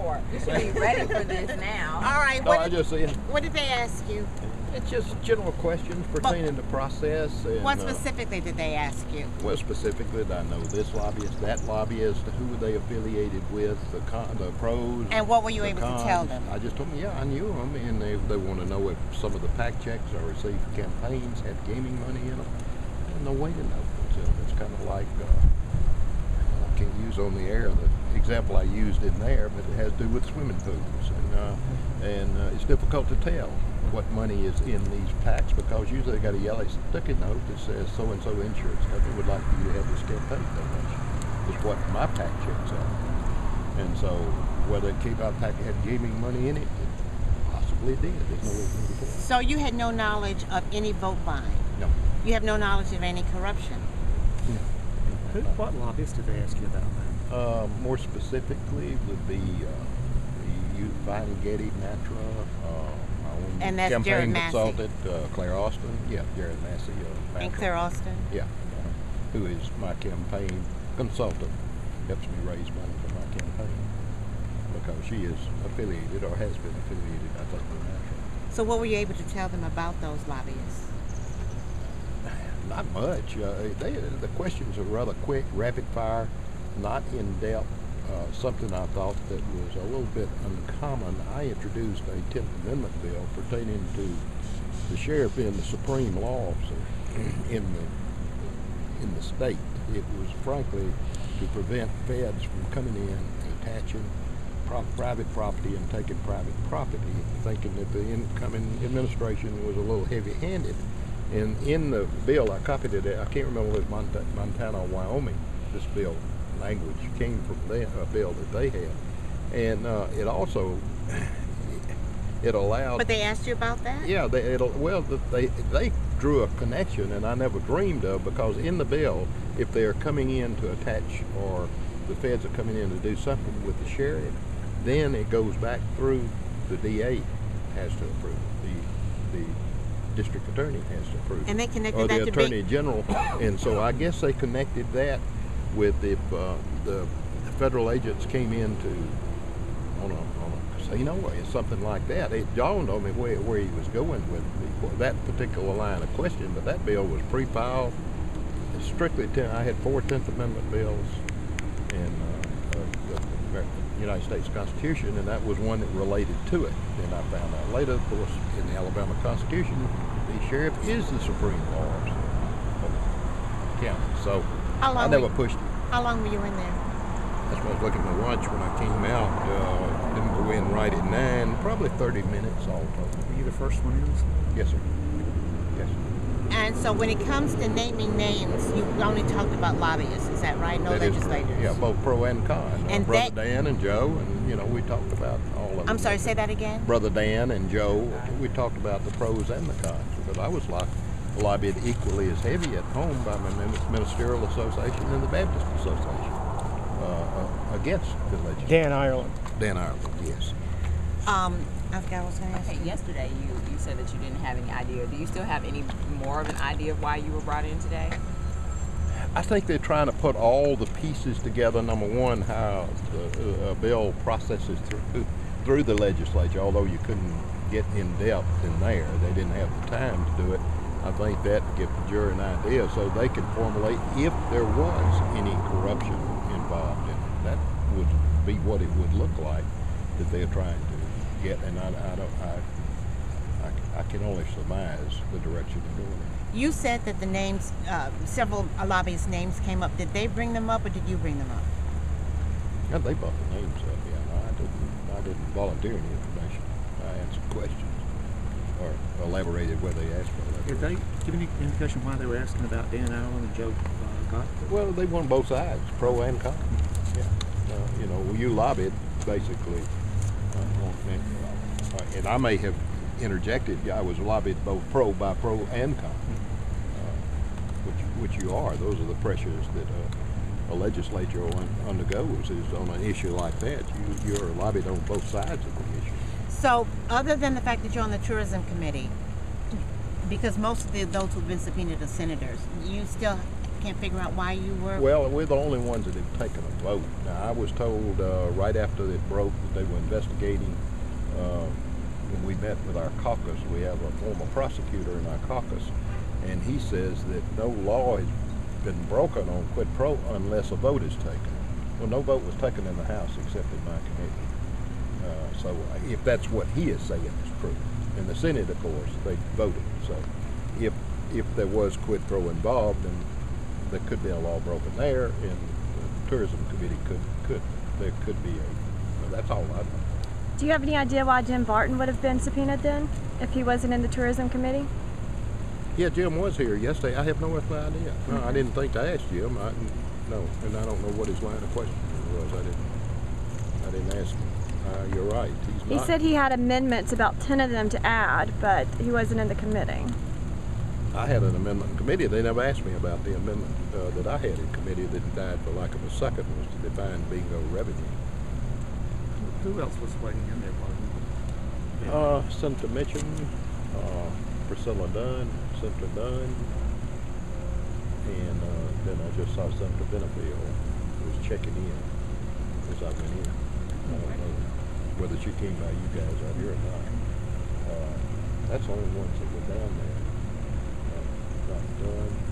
for. You should be ready for this now. All right. No, I just said What did they ask you? it's just general questions pertaining to process. And, What specifically did they ask you? well, specifically, did I know this lobbyist, that lobbyist, who were they affiliated with, the pros. And what were you the able cons. to tell them? I just told them, yeah, I knew them, and they want to know if some of the PAC checks I received for campaigns had gaming money in them. There's no way to know. It's kind of like, I can't use on the air the example I used in there, but it has to do with swimming pools. And it's difficult to tell what money is in these PACs because usually they got a yellow sticky note that says so-and-so insurance company would like for you to have this campaign donation. Is what my PAC checks are. And so whether it came out PAC had gaming money in it, it possibly did. There's no way to tell. So you had no knowledge of any vote buying? No. You have no knowledge of any corruption? No. What lobbyists did they ask you about that? More specifically would be the youth fighting Getty Matra, my own And that's campaign Jared Massey. consultant, Claire Austin. Yeah, Jared Massey. And Claire Austin? Yeah, who is my campaign consultant, helps me raise money for my campaign because she is affiliated or has been affiliated, I think, with Matra. So what were you able to tell them about those lobbyists? Not much. The questions are rather quick, rapid fire, not in depth. Something I thought that was a little bit uncommon. I introduced a 10th Amendment bill pertaining to the sheriff being the supreme law officer in the state. It was frankly to prevent feds from coming in, attaching private property and taking private property, thinking that the incoming administration was a little heavy-handed. And in the bill, I copied it. I can't remember if it was Montana or Wyoming. This bill language came from a bill that they had, and it also it allowed. But they asked you about that? Yeah, they drew a connection, and I never dreamed of, because in the bill, if they are coming in to attach or the feds are coming in to do something with the sheriff, then it goes back through the DA has to approve the district attorney has to approve, And they connected or that the to attorney general, and so I guess they connected that with if the federal agents came into on a casino or something like that. It dawned on me where he was going with that particular line of question. But that bill was pre-filed. Strictly, I had 4 10th Amendment bills in the United States Constitution, and that was one that related to it. And I found out later, of course, in the Alabama Constitution, the sheriff is the supreme law officer of the county. So I never pushed it. How long were you in there? That's when I was looking at my watch when I came out. Didn't go in right at 9, probably 30 minutes all told. Were you the first one in? Yes, sir. Yes. And so when it comes to naming names, you only talked about lobbyists, is that right? No That is legislators? correct. Yeah, both pro and con. And Brother Dan and Joe, and we talked about all of them. I'm sorry, say that again? Brother Dan and Joe, we talked about the pros and the cons, because I was lobbied equally as heavy at home by my ministerial association and the Baptist Association against the legislature. Dan Ireland. Dan Ireland, yes. I forgot what I was going to ask. Okay, yesterday you said that you didn't have any idea. Do you still have any more of an idea of why you were brought in today? I think they're trying to put all the pieces together. Number one, how the bill processes through the legislature, although you couldn't get in depth in there. They didn't have the time to do it. I think that gives the jury an idea so they can formulate if there was any corruption involved in it. That would be what it would look like that they're trying to get, and I can only surmise the direction they're going in. You said that the names, several lobbyists' names came up. Did they bring them up, or did you bring them up? Yeah, they brought the names up. Yeah, I didn't volunteer any information. I answered questions or elaborated where they asked for it. Did they give any indication why they were asking about Dan Ireland and Joe Gott? Well, they won both sides, pro and con. Yeah, you lobbied basically. And I may have interjected. I was lobbied both by pro and con, which you are. Those are the pressures that a legislature undergoes. Is on an issue like that, you're lobbied on both sides of the issue. So, other than the fact that you're on the tourism committee, because most of those who've been subpoenaed are senators, you still can't figure out why you were. Well, we're the only ones that have taken a vote. Now, I was told right after it broke that they were investigating. When we met with our caucus, we have a former prosecutor in our caucus, and he says that no law has been broken on quid pro unless a vote is taken. Well, no vote was taken in the House except in my committee. So if that's what he is saying is true. In the Senate, of course, they voted. So if there was quid pro involved, then there could be a law broken there, and the tourism committee there could be a. That's all I know. Do you have any idea why Jim Barton would have been subpoenaed then, if he wasn't in the tourism committee? Yeah, Jim was here yesterday. I have no idea. No, I didn't think to ask Jim. No, and I don't know what his line of questioning was. I didn't ask him. You're right. He's not. He said he had amendments, about 10 of them to add, but he wasn't in the committee. I had an amendment in committee. They never asked me about the amendment that I had in committee that died for lack of a second, was to define bingo revenue. Who else was waiting in there? Martin? Senator Mitchum, Priscilla Dunn, Senator Dunn, and then I just saw Senator Benefield was checking in as I went in. I don't know whether she came by you guys out here or not. That's the only ones that were down there. Dunn.